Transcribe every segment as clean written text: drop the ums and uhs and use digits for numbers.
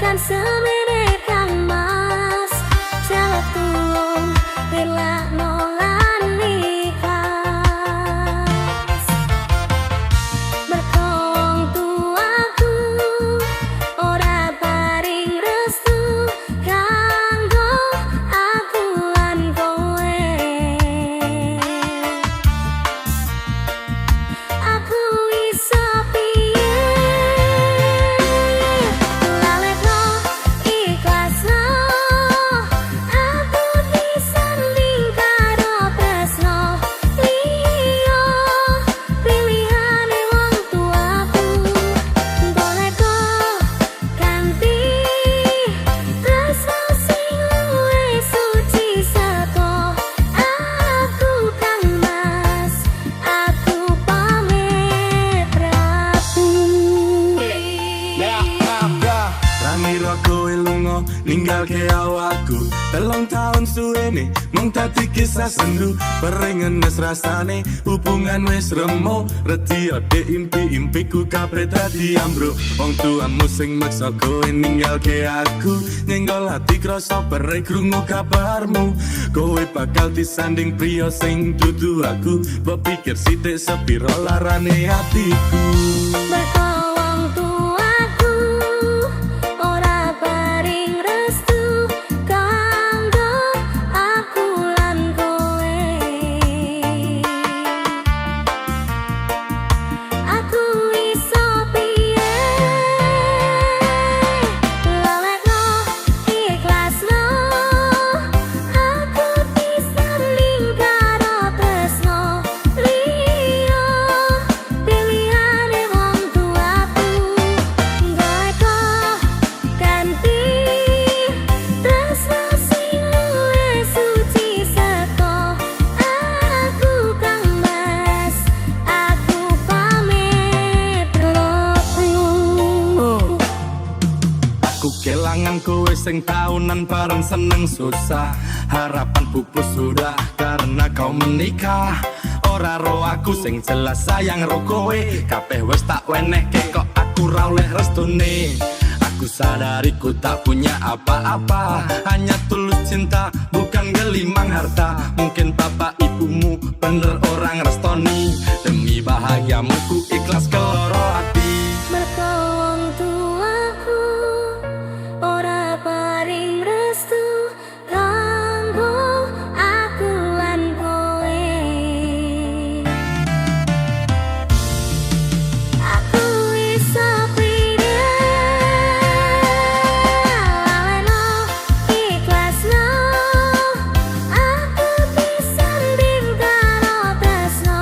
kan semene kang mas jaluk tulung rela nolani khas berkong tuaku ora paring restu kanggo aku lan kowe aku iso piye lalekno ikhlasno aku disanding karo tresno liya pilihane wong tuaku goleko ganti tresno sing luwih suci saka aku kang mas aku pamit rapi Rangira kowe lunga ninggalke awakku telung taun suwene mung dadi kisah sendu perengen wis rasane hubungan wis remo reti ade impi-impiku kabeh dadi ambruk wong tuamu sing maksa kowe ninggalke aku nyenggol ati krasa perih krungu kabarmu kowe bakal disanding priya sing dudu aku mbok pikir sithik sepiro larane atiku merko wong tuaku ora paring restu kanggo aku lan kowe aku iso piye lalekno ikhlasno aku disanding karo tresno liya pilihane wong tuaku goleko ganti tresno sing luwih suci saka aku kang mas aku pamit loku Aku kelangan kowe sing taunan bareng seneng susah harapan pupus sudah karena kau menikah ora ro aku sing jelas sayang ro kowe kabeh wis tak wenehke kok aku ra oleh restune aku sadari ku tak punya apa-apa hanya tulus cinta bukan gelimang harta mungkin bapak ibumu bener orang restoni demi bahagiamu ku ikhlas keloro hati merko wong tuaku ora paring restu kanggo aku lan kowe aku iso piye lalekno ikhlasno aku disanding karo tresno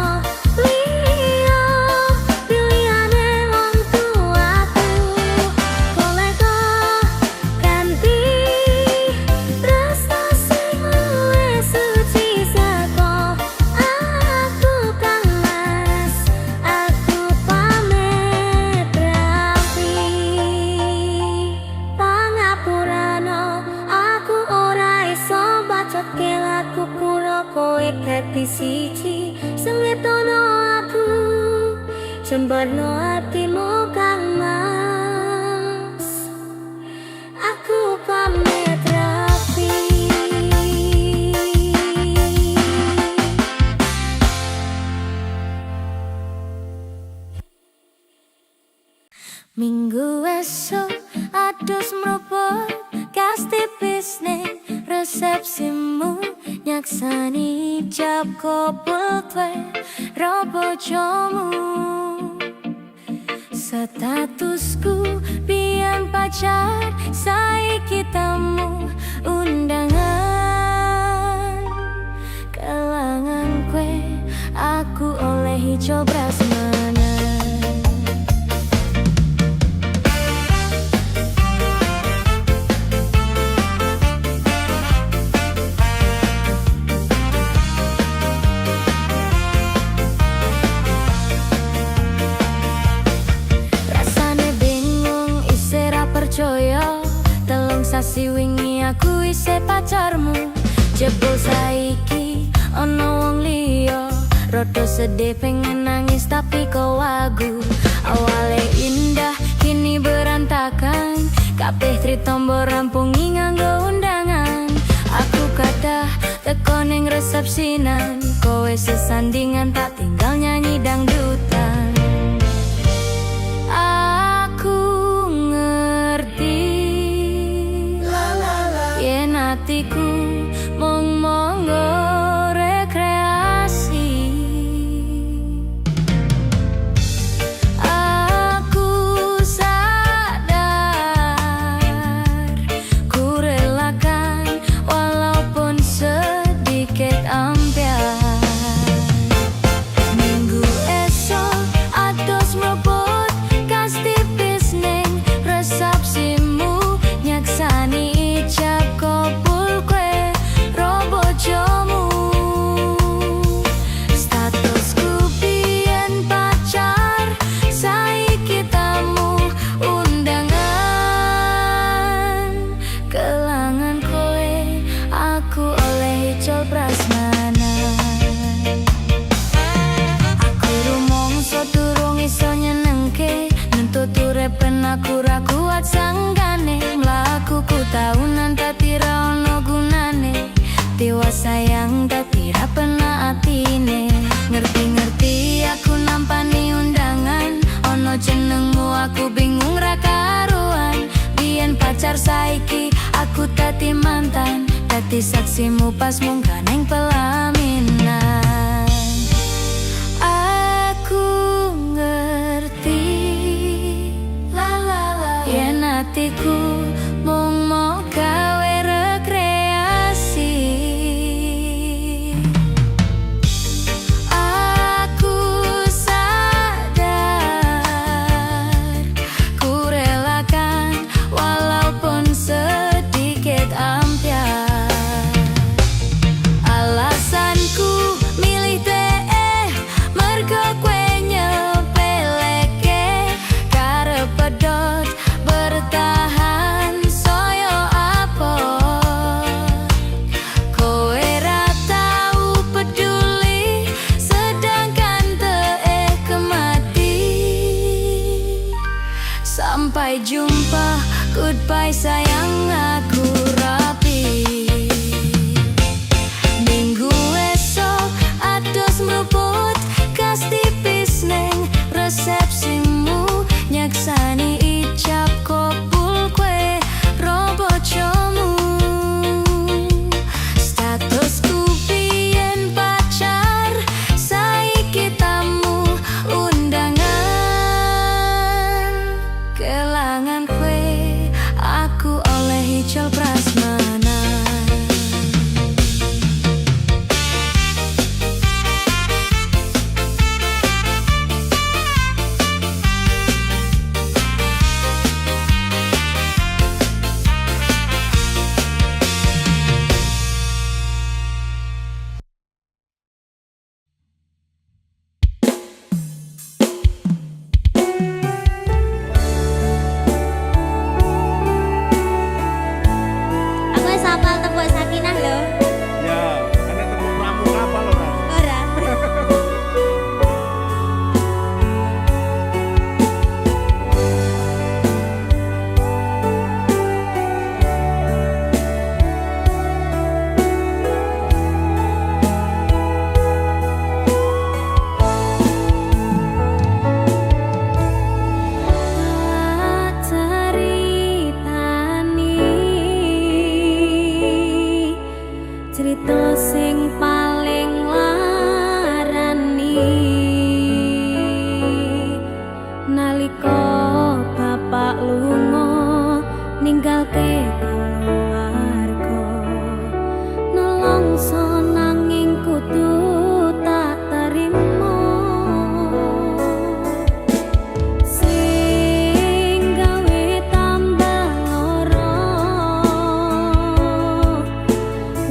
liya pilihane wong tuaku goleko ganti tresno sing luwih suci saka aku kang mas aku pamit rapi pangapurano aku ora iso bacotke laku kuro kowe dadi siji sengetono aku jembarno atimu kang mas aku pamit rapi minggu esok adus mruput gas tipis ning resepsimu nyaksani jab kopul kwe robo jomu statusku pian pacar saiki tamu undangan kelangan kwe aku oleh hijau prasmanan sasi wingi aku isih pacarmu jebul saiki ana wong liya rada sedih pengen nangis tapi kau wagu awale indah kini berantakan kabeh tritombo rampungi nganggo undangan. Aku kadah teko ning resepsinan, kowe sesandingan tak tinggal nyanyi dangdutan. Aku ngerti yen atiku mung monggo rekreasi. Aku sadar ku relakan walaupun sedikit ampian. Minggu esok ados mlebut kas tipis ning resepsimu, nyaksani ijab kabul kowe robo jomu. Statusku biyen pacar, saiki tamu undangan. Kelangan kowe aku oleh icol prasmanan. Aku rumangsa durung iso nyenengke, nuntut urepen aku ra kuat sanggane. Mlakuku taunan dadi ra ono gunane, tiwas sayang dadi ra penak atine. Ngerti-ngerti aku nampani undangan, ono jenengmu aku bingung ra karuan. Biyen pacar saiki aku dadi mantan, dadi saksimu pas munggah ning pelaminan. Aku ngerti yen atiku mung mau gawe rekreasi. Aku sadar ku relakan walaupun sedikit ampian. Alasanku milih mergo kowe nyepeleke, karep pedot bertahan soyo apot. Kowe ra tau peduli sedangkan teeh kemati. Sampai jumpa, goodbye sayang, aku rapi. Minggu esok ados mlebut kas tipis ning resepsimu, nyaksani ijab kabul kowe robo jomu. Statusku biyen pacar, saiki tamu undangan. Kelangan kowe aku oleh icol prasmanan. Aku wis hafal tembok Sakinah lho. Ya, ada tepuk pramuka apa lho, Ras? Ora. Cerita sing paling larani nalika bapak lunga ninggalke keluarga. Nelongso nanging kudu tak terima, sing gawe tambah lara.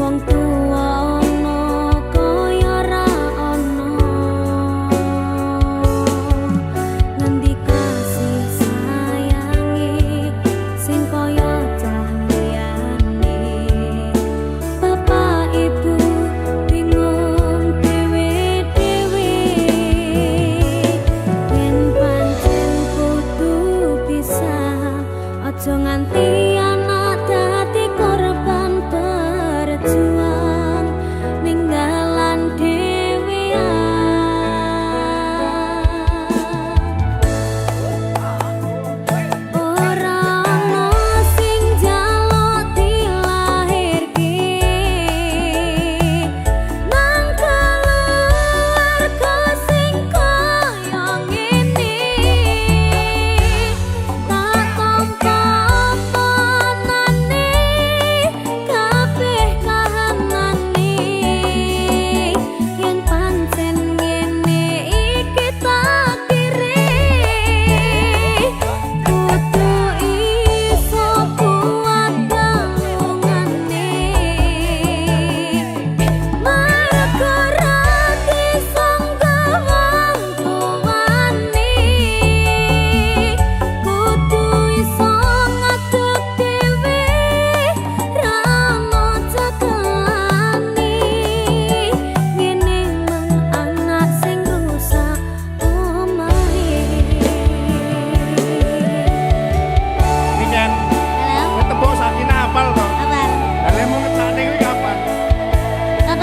Wong tuwa ono kaya ra ono, ngendi kasih sayangi sing kaya cah Ojo nganti anak dadi korban berjuang ning dalan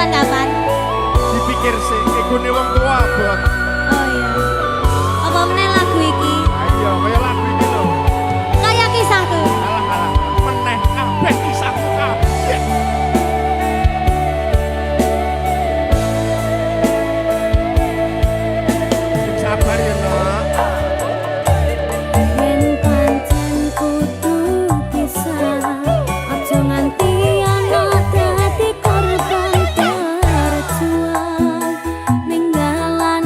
Kapan? Dipikir sih, ikune wong tua bot. Oh iya. Apa meneh lagu iki? Ayo, kaya lagu ini lho. Kayak kisahku. Alah, meneh kabeh kisahku kabeh. Sabar ya, Nak. yen pancen kudu pisah ojo nganti anak dadi korban berjuang ning dalan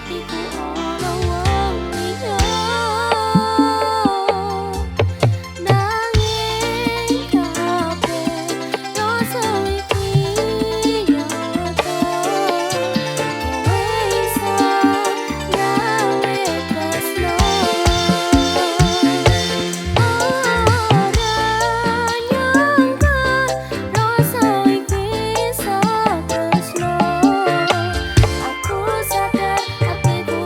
atiku ono wong liya nanging kabeh rasa iki nyata kowe iso gawe tresno ora nyangka rasa iki iso tresno aku sadar atiku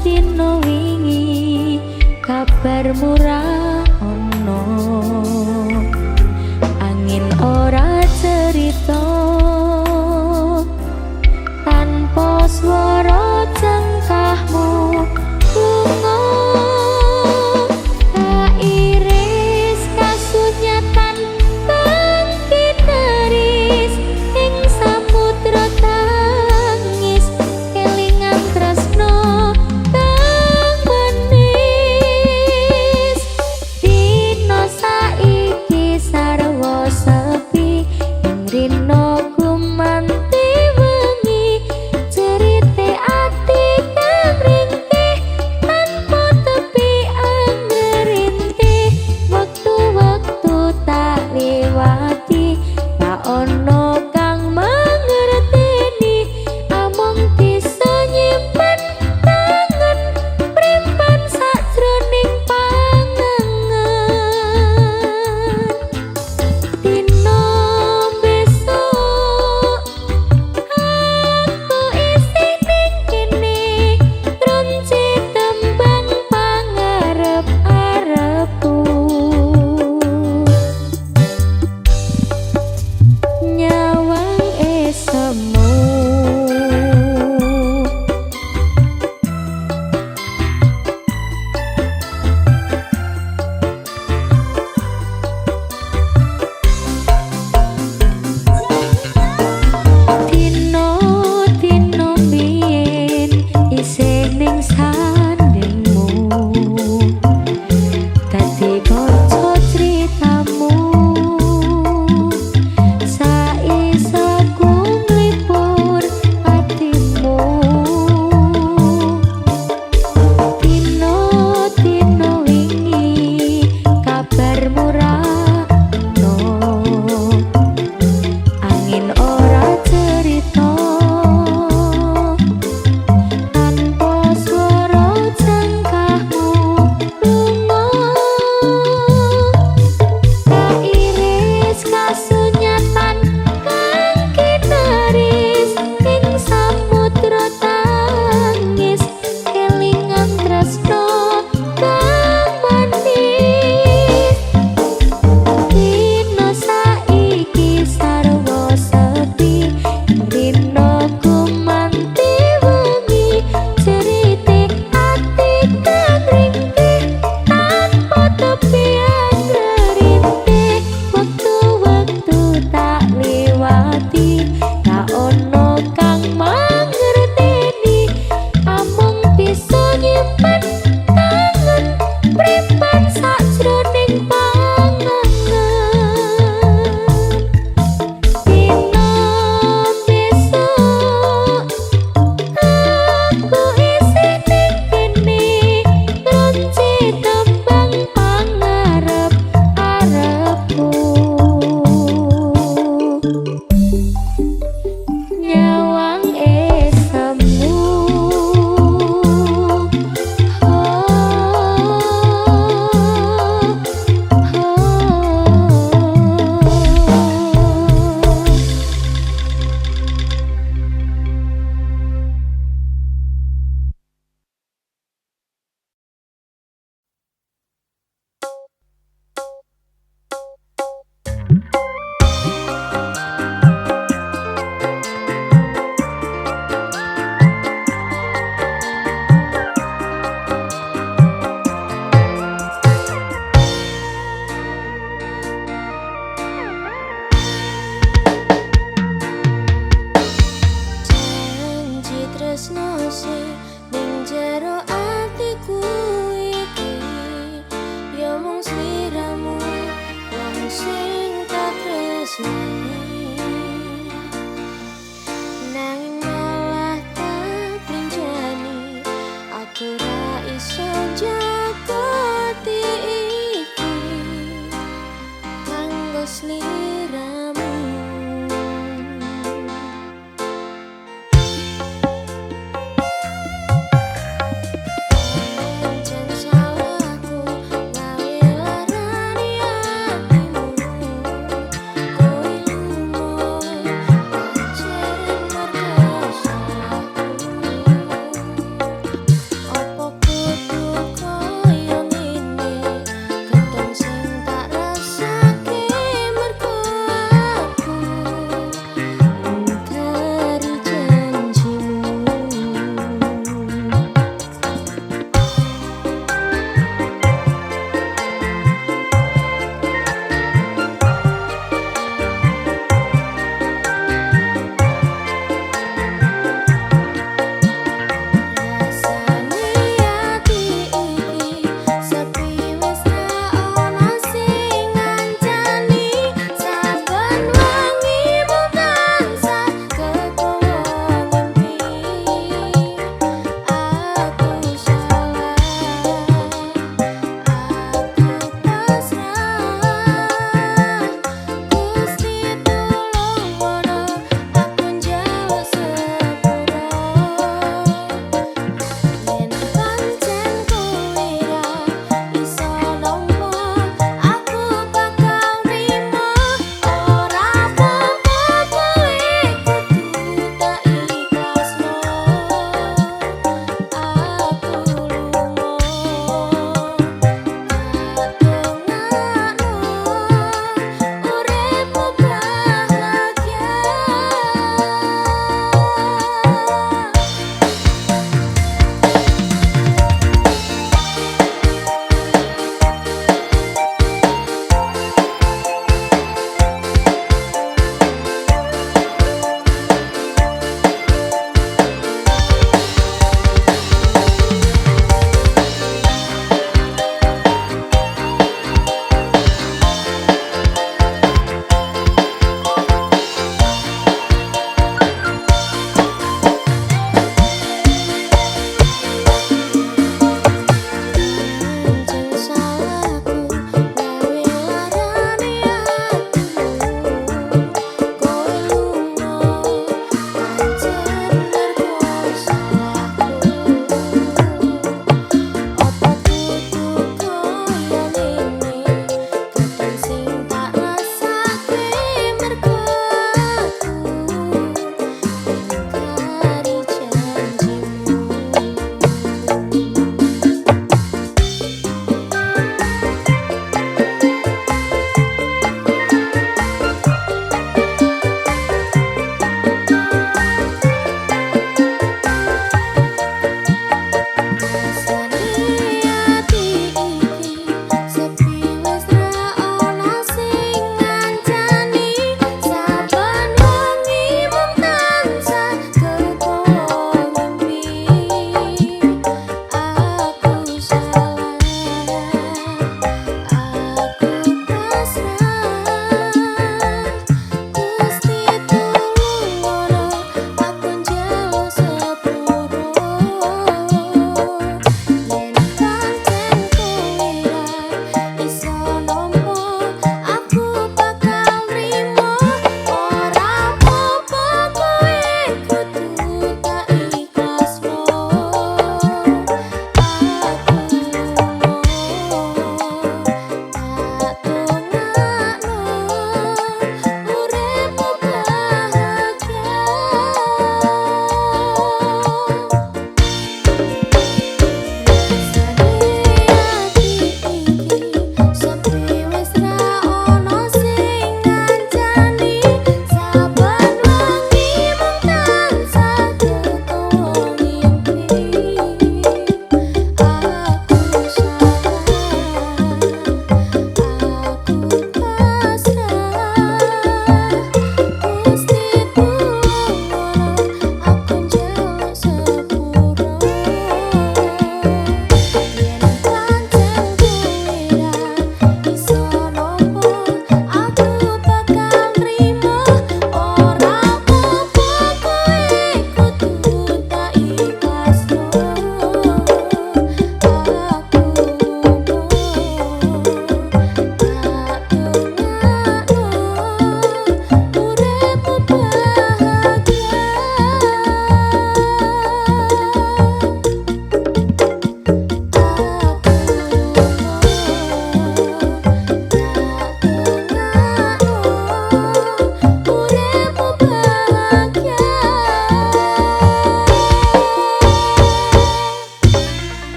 dino wingi kabar murah ono angin ora cerita tanpa swara cengkahmu lunga kairis kasunyatan bangki neris ing samudra tangis kelingan tresno kang manis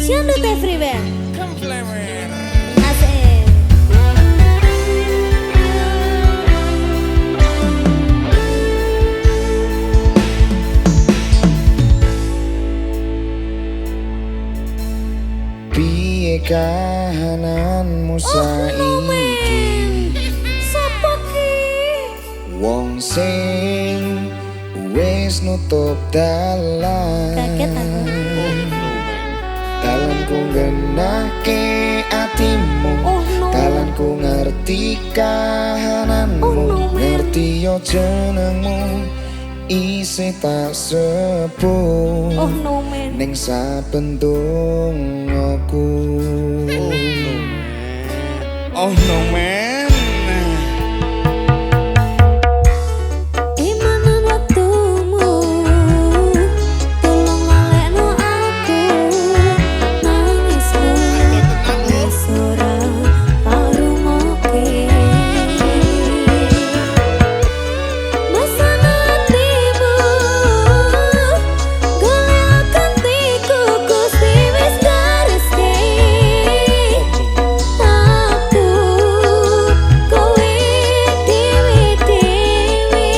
Ciondut everywhere. Komplemen. Asik. Piye kahananmu saiki? Sopo ki? Wong sing wis nutup dalan. Kaget aku. Dalanku ngenake atimu. Oh, no. Dalanku ngerti kahananmu. Oh, no, man. Ngerti yo jenengmu. Isih tak sepuh. Oh no man. Ning saben dongaku. Oh no man. Imanan waktumu, tolong olehno aku. Nangismu, wis ora parungoke. Masana hatimu, golek gantiku, Gusti wis gareske. Aku kowe dewe-dewe.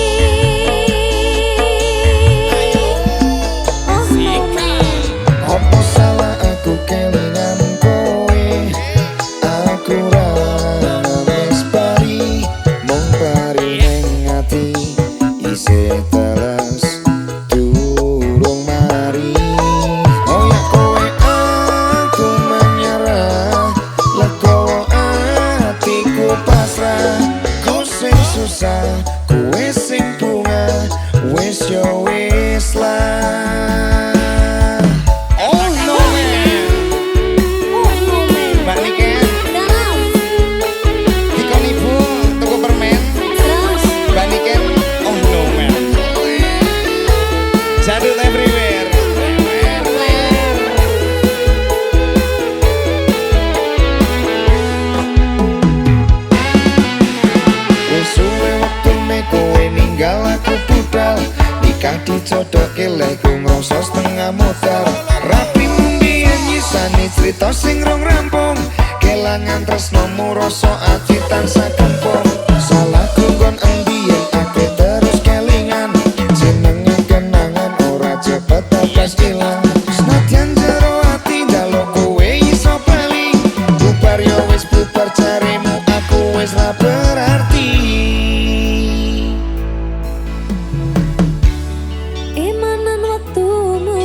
Oh no man. Apa salah aku kelingan kowe? Aku ra wis bari, mung bari ning ati isih teles durung mari. Oh ya kowe aku menyerah, legowo atiku pasrah. Ku sing susah, kowe sing bunga, wis yo wis lah. Oh no man. Oh no man. Mbak Niken, Terus, dikon ibu tuku permen. terus. Mbak Niken, oh no man. Jadul everywhere. Wis suwe wektune kowe ninggal aku budal. Nikah dijodohke leku ngrasa setengah modal. Rapi mbiyen nyisani crita sing rong rampung. Kelangan tresnomu rasa ati tansah kempung. Salahku kon endi yen aku terus kelingan. Jenenge kenangan ora cepet habis ilang. Senadyan jero ati njaluk kowe iso bali. Bubar yo wis bubar carimu aku wis ra berarti. Imanan waktumu,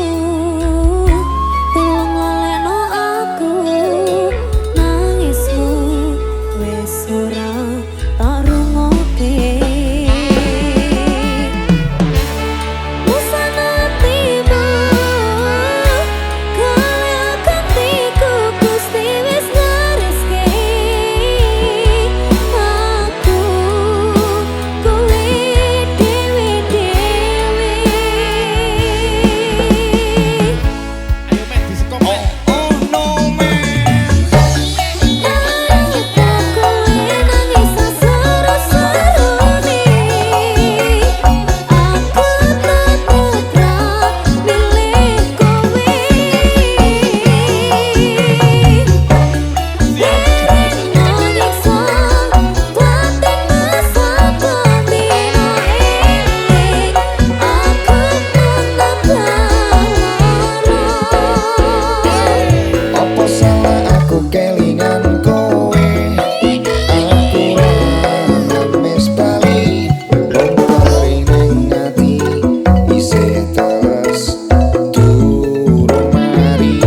tolong olehno aku. Nangismu, wis ora tak rungokke. Musana hatimu, golek gantiku, Gusti wis gareske. Aku kowe dewe-dewe. Ayo men disekop. Oh no man. Apa salah aku kelingan kowe? Aku ra wis bali, mung bari ning ati isih teles durung mari.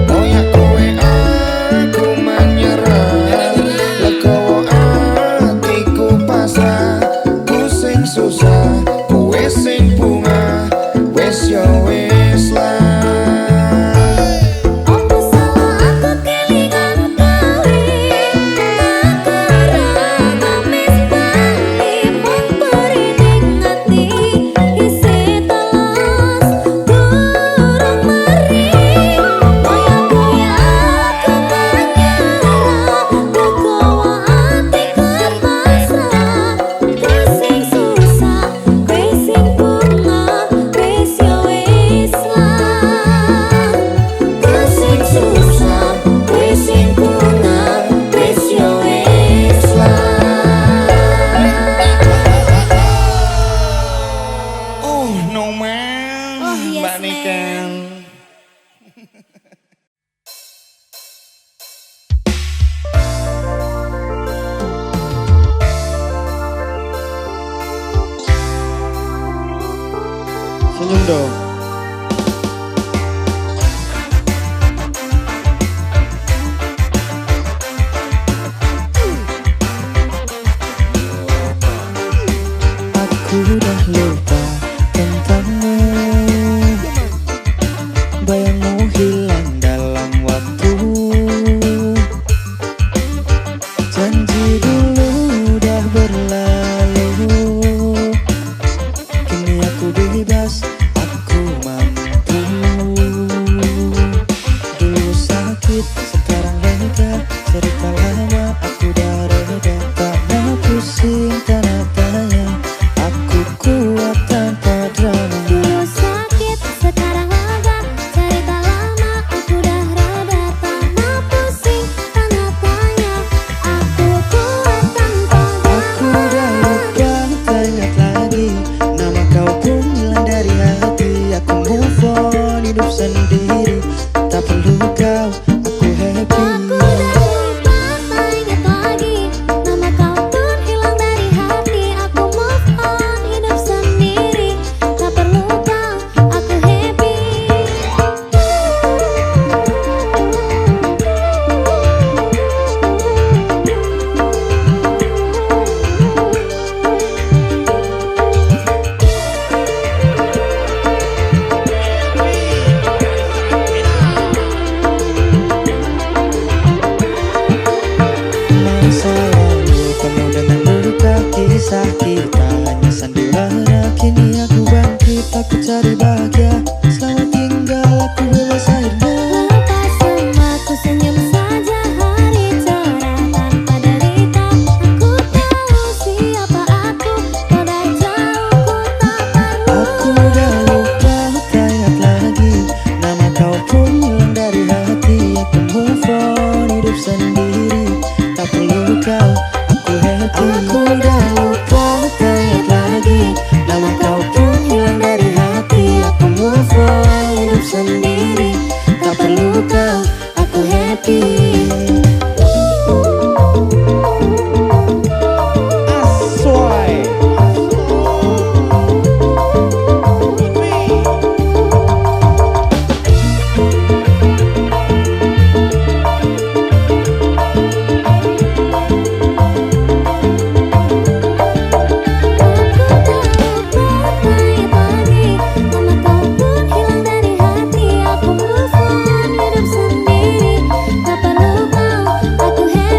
Oh ya kowe aku menyerah, legowo atiku pasrah. Ku sing susah, kowe sing bunga, wis yo wis lah. Apa salah aku kelingan manggung dong. Aku udah lupa tentangmu, bayangmu hilang dalam waktu. Janji dulu udah berlalu, kini aku bebas, aku mampu. Dulu sakit, sekarang lega, cerita lama aku udah reda. Tak mau pusing karena tanya, aku kuat tanpa drama. Dulu sakit, sekarang lega, cerita lama aku udah reda. Tak mau pusing, tanda tanya, aku kuat tanpa Aku udah lupa, tak ingat lagi nama kau pun hilang dari hati. Aku move on, hidup sendiri, tak perlu kau, aku happy. Aku udah lupa, tak ingat lagi nama kau pun hilang dari hati. Aku move on, hidup sendiri, tak perlu kau, aku happy. Masa lalu penuh dengan luka, kisah kita hanya sandiwara. Kini aku bangkit, aku cari bahagia. Selamat tinggal, aku bebas akhirnya. Lepas semua ku senyum saja, hari cerah tanpa derita. Aku tahu siapa aku, kau dah jauh, ku tak perlu. Aku udah lupa, tak ingat lagi nama kau pun hilang dari hati. Aku move on, hidup sendiri, tak perlu kau, aku happy. Aku udah lupa, tak ingat lagi nama kau pun hilang dari hati. Aku move on, hidup sendiri, tak perlu kau, aku happy.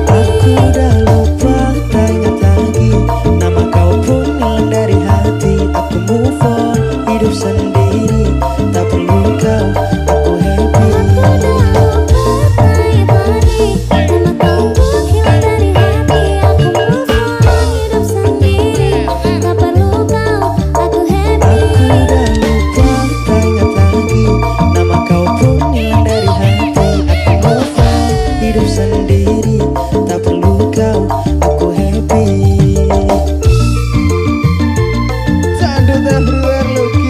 Aku udah lupa, tak ingat lagi nama kau pun hilang dari hati. Aku move on, hidup sendiri, tak perlu kau, aku happy. Aku udah lupa, tak ingat lagi nama kau pun hilang dari hati. Aku move on, hidup sendiri, tak perlu kau, aku happy. Aku udah lupa, tak ingat lagi nama kau pun hilang dari hati. Aku move on, hidup sendiri, tak perlu kau, aku happy. Sandut everywhere looking.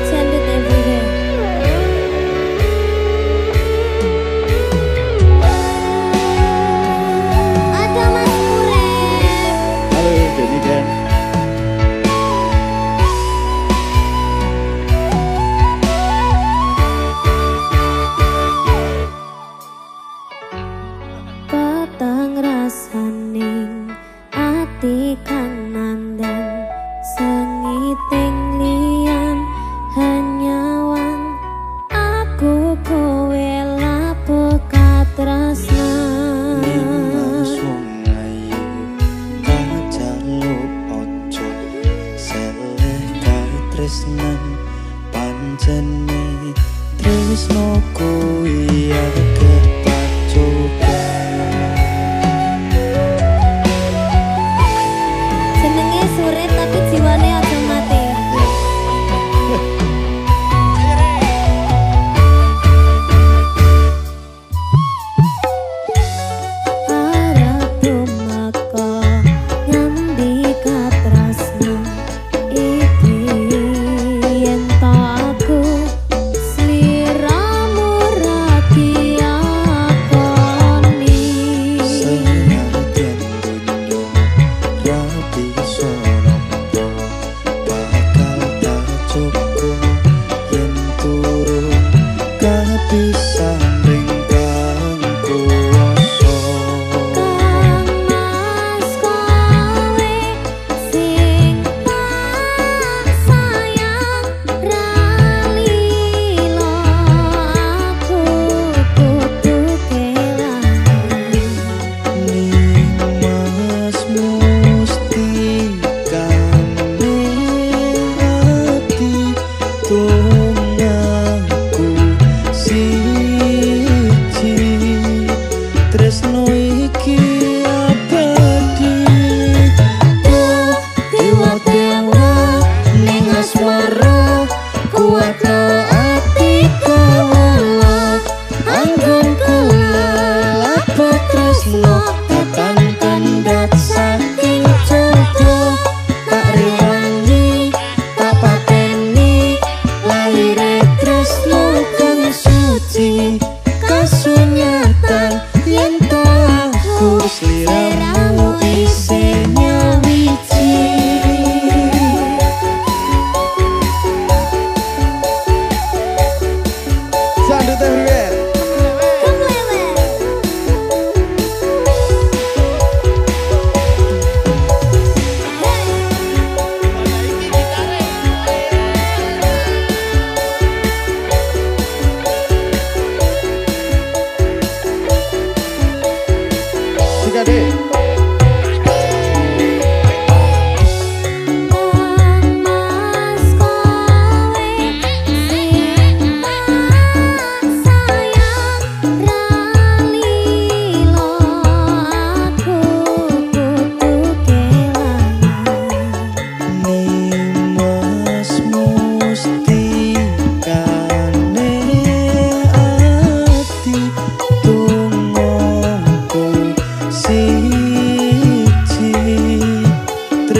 Sandut everywhere. Ada Mas Murek. Halo, Denny Dan. Patang rasaning ati kanandan, sengiting lian hanyawan. Aku kowe lapo katrasnan. Nimas wong ayu, tak jaluk ojo, seleh kae tresnan, pancene tresno kuwi akeh pacoban. Jenenge Surip tapi jiwane aja mati.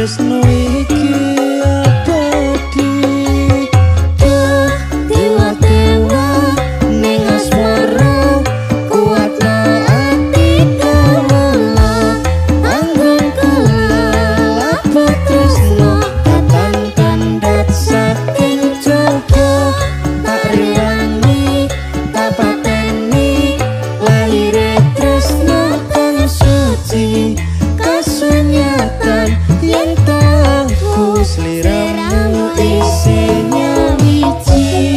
tresno iki abadi dewa-dewa ning asmara kuatna ati kawula anggun kelapa tresno tatan kandat saking jaba tak rewangi tak pateni lahire tresno kang suci kasunyatan yen tahu sliramu isinya wiji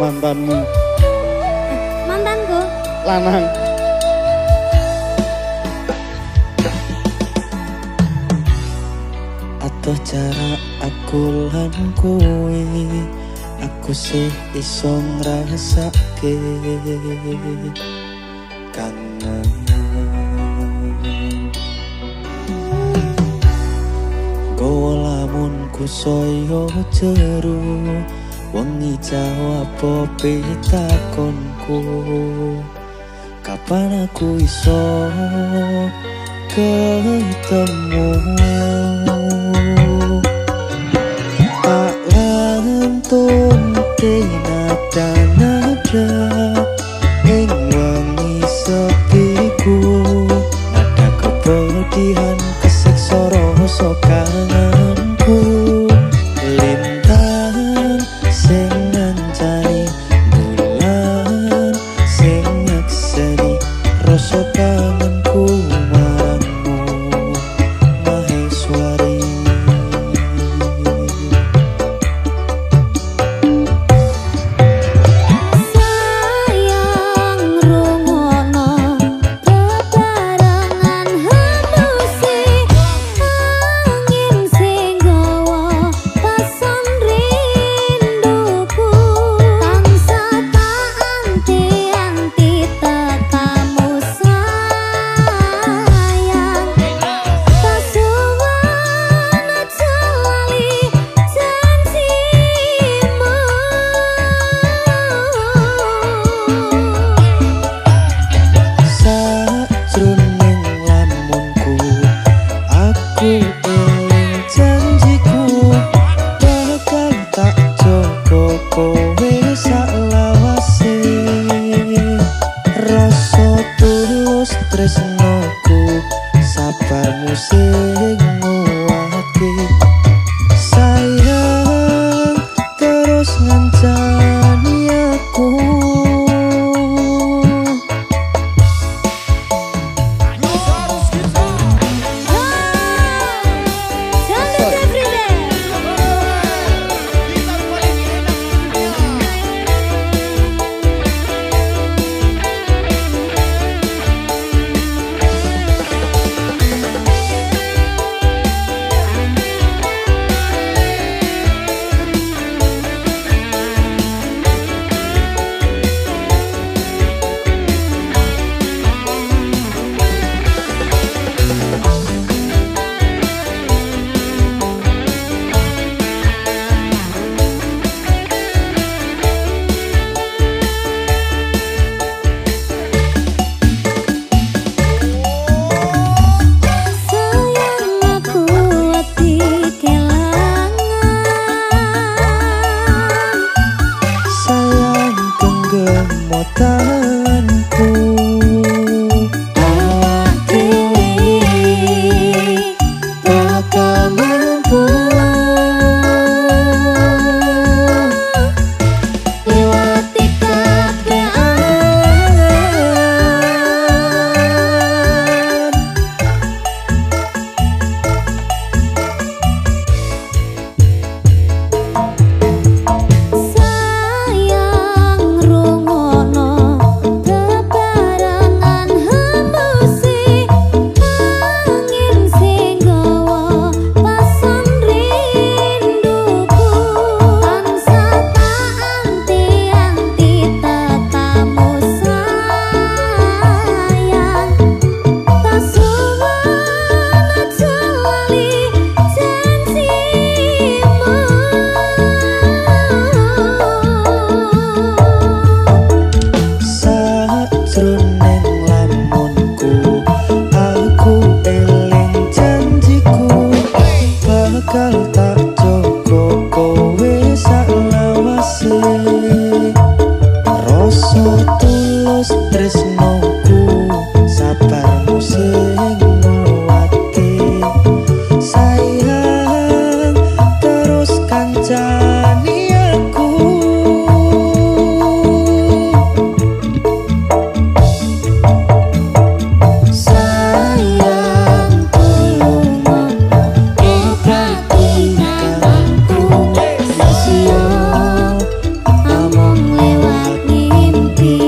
mantanmu. Mantanku? Lanang. Atuh cara aku lan kowe, aku sih iso ngrasake kangen. Gowo lamunku soyo jeru, wengi jawab pitakonku. Kapan aku iso ketemu? Tak lantun nada-nada ing wengi rasa tulus tresnoku sabarmu sing nguwatke sayang terus ngancani aku. Tanku hati bakal mampu lewati keadaan. Sayang rungono bebarengan hembusi angin sing gawa pasan rinduku tansah tak anti-anti tetamu sayang tak suwana celali Sajroning lamunku aku eling janjiku bakal tak jaga kowe saklawase rasa tulus tresnoku sabarmu sing nguwatke sayang terus kancani aku. Sayang tulungo obati kangenku masih among lewat mimpi.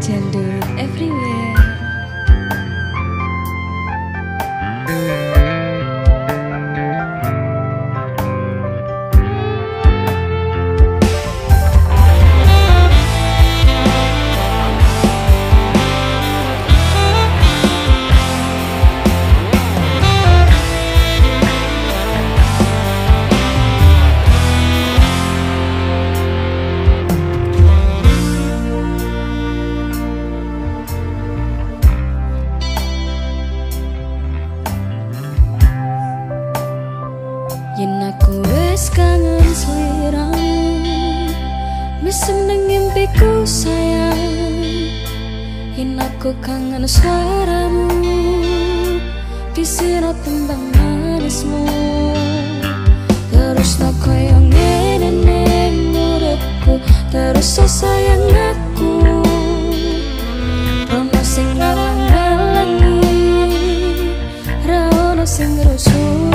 Gender everywhere. Yen aku wis kangen sliramu, wis seneng ngimpiku sayang. Yen aku kangen suaramu, disira tembang manismu. Terus no koyo ngene ning uripku, terus sayang aku. Rono sing ngalang-alangi, ra ono sing ngrusui.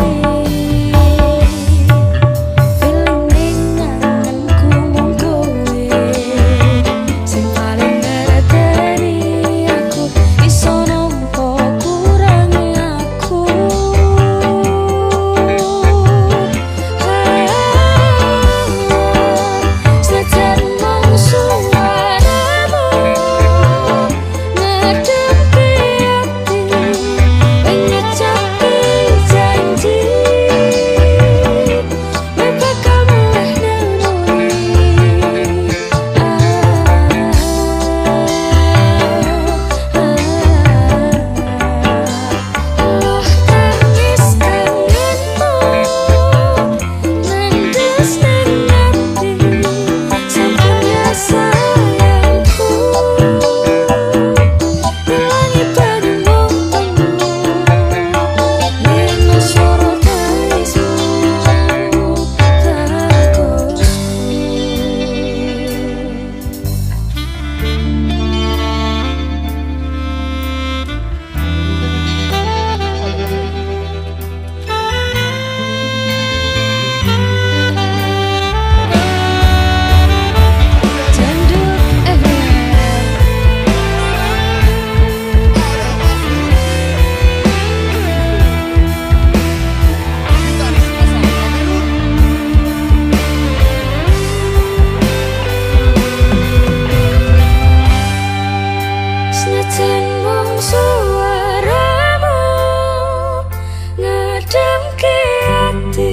Suaramu ngadem ke hati.